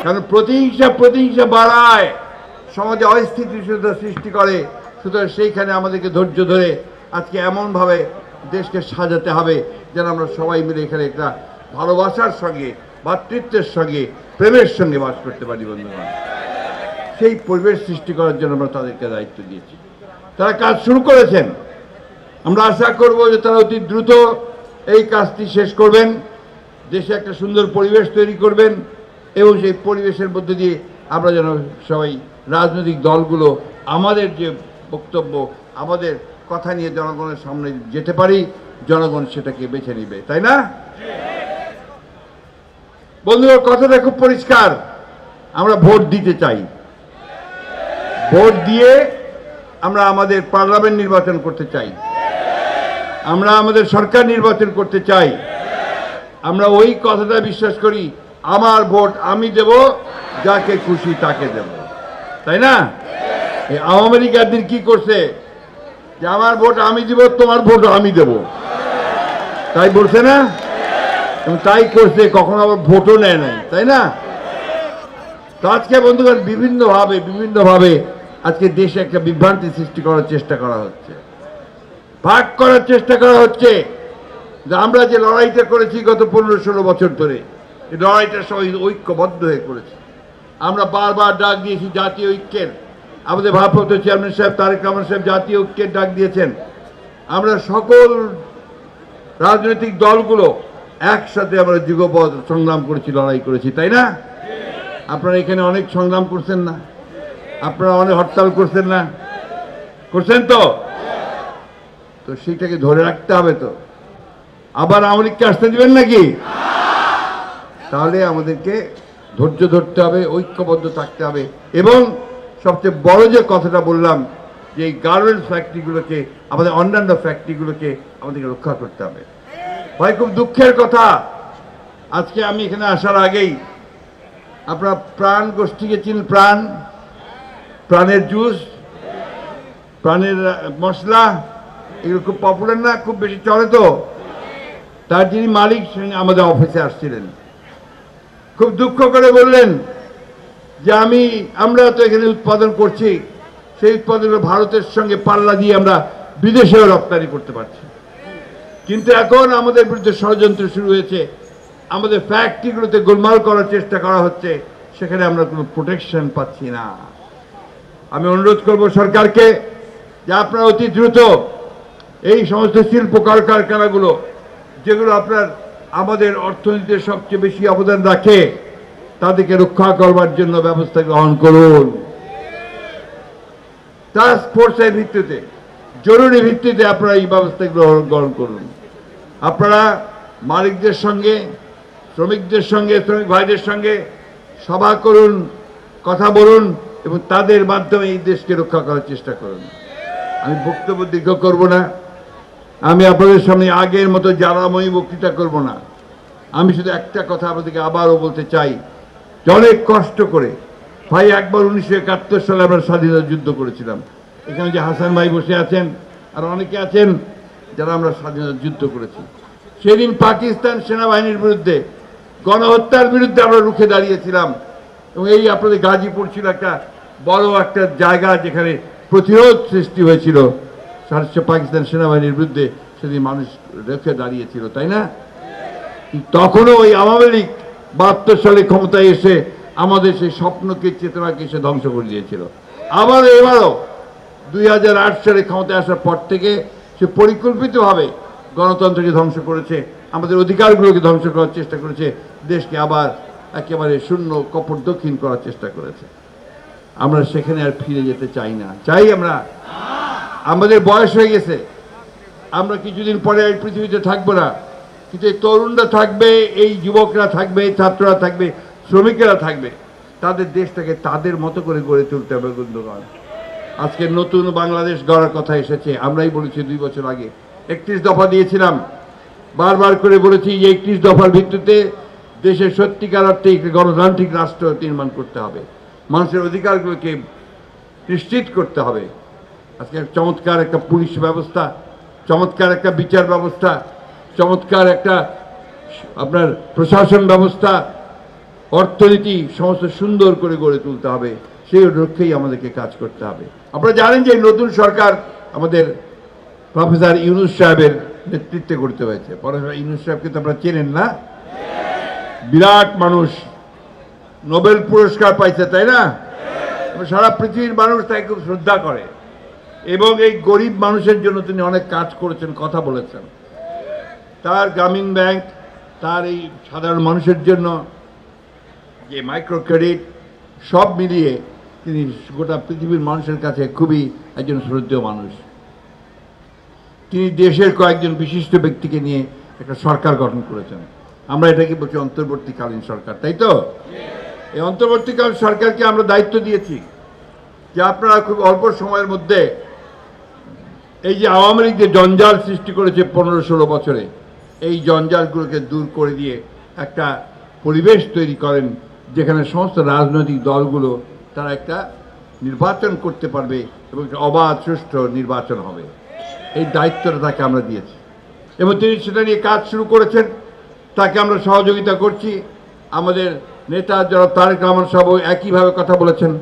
কারণ প্রতিহিংসা বাড়ায়, সমাজে অস্থিতিশীলতা সৃষ্টি করে। সুতরাং সেইখানে আমাদেরকে ধৈর্য ধরে আজকে এমনভাবে দেশকে সাজাতে হবে যেন আমরা সবাই মিলে এখানে একটা ভালোবাসার সঙ্গে, ভ্রাতৃত্বের সঙ্গে, প্রেমের সঙ্গে বাস করতে পারি বন্ধুগণ। সেই পরিবেশ সৃষ্টি করার জন্য আমরা তাদেরকে দায়িত্ব দিয়েছি। তারা কাজ শুরু করেছেন। আমরা আশা করব যে তারা অতি দ্রুত এই কাজটি শেষ করবেন, দেশে একটা সুন্দর পরিবেশ তৈরি করবেন এবং সেই পরিবেশের মধ্যে দিয়ে আমরা যেন সবাই রাজনৈতিক দলগুলো আমাদের যে বক্তব্য, আমাদের কথা নিয়ে জনগণের সামনে যেতে পারি, জনগণ সেটাকে বেছে নিবে, তাই না বন্ধুরা? কথাটা খুব পরিষ্কার, আমরা ভোট দিতে চাই। ভোট দিয়ে আমরা আমাদের পার্লামেন্ট নির্বাচন করতে চাই, আমরা আমাদের সরকার নির্বাচন করতে চাই। আমরা ওই কথাটা বিশ্বাস করি, আমার ভোট আমি দেব, যাকে খুশি তাকে দেব, তাই না? এই আওয়ামী লীগ একদিন কি করছে যে আমার ভোট আমি দিব, তোমার ভোট আমি দেব, তাই বলছে না? এবং তাই করছে, কখনো আবার ভোটও নেয় নাই, তাই না? তো আজকে বন্ধুগণ বিভিন্নভাবে আজকে দেশে একটা বিভ্রান্তি সৃষ্টি করার চেষ্টা করা হচ্ছে, ভাগ করার চেষ্টা করা হচ্ছে। যে আমরা যে লড়াইটা করেছি গত 15-16 বছর ধরে, এই লড়াইটা সবাই ঐক্যবদ্ধ হয়ে করেছি। আমরা বারবার ডাক দিয়েছি জাতীয় ঐক্যের। আমাদের ভারপ্রাপ্ত চেয়ারম্যান সাহেব তারেক রহমান সাহেব জাতীয় ঐক্যের ডাক দিয়েছেন। আমরা সকল রাজনৈতিক দলগুলো একসাথে আমরা যুগপৎ সংগ্রাম করেছি, লড়াই করেছি, তাই না? আপনারা এখানে অনেক সংগ্রাম করছেন না? আপনারা অনেক হরতাল করছেন না? করছেন তো? তো সেইটাকে ধরে রাখতে হবে। তো আবার আওয়ামী লীগকে আসতে দিবেন নাকি? তাহলে আমাদেরকে ধৈর্য ধরতে হবে, ঐক্যবদ্ধ থাকতে হবে। এবং সবচেয়ে বড় যে কথাটা বললাম, যে এই গার্মেন্টস ফ্যাক্টরিগুলোকে, আমাদের অন্যান্য ফ্যাক্টরিগুলোকে আমাদেরকে রক্ষা করতে হবে। ভাই, খুব দুঃখের কথা, আজকে আমি এখানে আসার আগেই আপনারা প্রাণ গোষ্ঠীকে চিন, প্রাণের জুস, প্রাণের মশলা, এগুলো খুব পপুলার না, খুব বেশি চলে। তো তার যিনি মালিক আমাদের অফিসে আসছিলেন, খুব দুঃখ করে বললেন যে আমরা তো এখানে উৎপাদন করছি, সেই উৎপাদনগুলো ভারতের সঙ্গে পাল্লা দিয়ে আমরা বিদেশেও রপ্তানি করতে পারছি, কিন্তু এখন আমাদের বিরুদ্ধে ষড়যন্ত্র শুরু হয়েছে, আমাদের ফ্যাক্টরিগুলোতে গোলমাল করার চেষ্টা করা হচ্ছে, সেখানে আমরা কোনো প্রোটেকশন পাচ্ছি না। আমি অনুরোধ করব সরকারকে যে আপনারা অতি দ্রুত এই সমস্ত শিল্প কারখানাগুলো, যেগুলো আপনার আমাদের অর্থনীতিতে সবচেয়ে বেশি অবদান রাখে, তাদেরকে রক্ষা করবার জন্য ব্যবস্থা গ্রহণ করুন। টাস্ক ফোর্সের ভিত্তিতে, জরুরি ভিত্তিতে আপনারা এই ব্যবস্থা গ্রহণ করুন। আপনারা মালিকদের সঙ্গে, শ্রমিকদের সঙ্গে, শ্রমিক ভাইদের সঙ্গে সভা করুন, কথা বলুন এবং তাদের মাধ্যমে এই দেশকে রক্ষা করার চেষ্টা করুন। আমি বক্তব্য দীর্ঘ করব না, আমি আপনাদের সামনে আগের মতো জ্বালাময়ী বক্তৃতা করব না। আমি শুধু একটা কথা আপনাদেরকে আবারও বলতে চাই, যে অনেক কষ্ট করে ভাই, একবার 1971 সালে আমরা স্বাধীনতা যুদ্ধ করেছিলাম। এখানে যে হাসান ভাই বসে আছেন আর অনেকে আছেন যারা আমরা স্বাধীনতা যুদ্ধ করেছি। সেদিন পাকিস্তান সেনাবাহিনীর বিরুদ্ধে, গণহত্যার বিরুদ্ধে আমরা রুখে দাঁড়িয়েছিলাম। এবং এই আপনাদের গাজীপুর ছিল একটা বড় একটা জায়গা যেখানে প্রতিরোধ সৃষ্টি হয়েছিল পাকিস্তান সেনাবাহিনীর বিরুদ্ধে। সেদিন মানুষ রেখে দাঁড়িয়েছিল, তাই না? তখনও ওই আওয়ামী লীগ 72 সালে ক্ষমতায় এসে আমাদের সেই স্বপ্নকে, চেতনাকে সে ধ্বংস করে দিয়েছিল। আবার এবারও 2008 সালে ক্ষমতায় আসার পর থেকে সে পরিকল্পিতভাবে গণতন্ত্রকে ধ্বংস করেছে, আমাদের অধিকারগুলোকে ধ্বংস করার চেষ্টা করেছে, দেশকে আবার একেবারে শূন্য কপট দক্ষিণ করার চেষ্টা করেছে। আমরা সেখানে আর ফিরে যেতে চাই না। চাই আমরা, আমাদের বয়স হয়ে গেছে, আমরা কিছুদিন পরে এই পৃথিবীতে থাকবো না, কিন্তু এই তরুণরা থাকবে, এই যুবকরা থাকবে, ছাত্ররা থাকবে, শ্রমিকেরা থাকবে। তাদের দেশটাকে তাদের মতো করে গড়ে তুলতে হবে বন্ধুগণ। আজকে নতুন বাংলাদেশ গড়ার কথা এসেছে। আমরাই বলেছি 2 বছর আগে 31 দফা দিয়েছিলাম, বারবার করে বলেছি যে 31 দফার ভিত্তিতে দেশের সত্যিকার অর্থে একটি গণতান্ত্রিক রাষ্ট্র নির্মাণ করতে হবে, মানুষের অধিকারগুলোকে নিশ্চিত করতে হবে। আজকে চমৎকার একটা পুলিশ ব্যবস্থা, চমৎকার একটা বিচার ব্যবস্থা, চমৎকার একটা আপনার প্রশাসন ব্যবস্থা, অর্থনীতি সমস্ত সুন্দর করে গড়ে তুলতে হবে, সেই লক্ষ্যেই আমাদেরকে কাজ করতে হবে। আপনারা জানেন যে নতুন সরকার আমাদের প্রফেসর ইউনূস সাহেবের নেতৃত্বে গড়তে হয়েছে। প্রফেসর ইউনূস সাহেবকে তো আপনারা চেনেন না? বিরাট মানুষ, নোবেল পুরস্কার পাইছে, তাই না? সারা পৃথিবীর মানুষ তাকে খুব শ্রদ্ধা করে এবং এই গরিব মানুষের জন্য তিনি অনেক কাজ করেছেন, কথা বলেছেন। তার গ্রামীণ ব্যাংক, তার এই সাধারণ মানুষের জন্য যে মাইক্রো ক্রেডিট, সব মিলিয়ে তিনি গোটা পৃথিবীর মানুষের কাছে খুবই একজন শ্রদ্ধেয় মানুষ। তিনি দেশের কয়েকজন বিশিষ্ট ব্যক্তিকে নিয়ে একটা সরকার গঠন করেছেন। আমরা এটাকে বলছি অন্তর্বর্তীকালীন সরকার, তাই তো? এই অন্তর্বর্তীকালীন সরকারকে আমরা দায়িত্ব দিয়েছি যে আপনারা খুব অল্প সময়ের মধ্যে এই যে আওয়ামী লীগ যে জঞ্জাল সৃষ্টি করেছে 15-16 বছরে, এই জঞ্জালগুলোকে দূর করে দিয়ে একটা পরিবেশ তৈরি করেন যেখানে সমস্ত রাজনৈতিক দলগুলো তারা একটা নির্বাচন করতে পারবে এবং অবাধ সুষ্ঠু নির্বাচন হবে। এই দায়িত্বটা তাকে আমরা দিয়েছি এবং তিনি সেটা নিয়ে কাজ শুরু করেছেন। তাকে আমরা সহযোগিতা করছি। আমাদের নেতা যারা তারেক রহমান সাহেব একইভাবে কথা বলেছেন।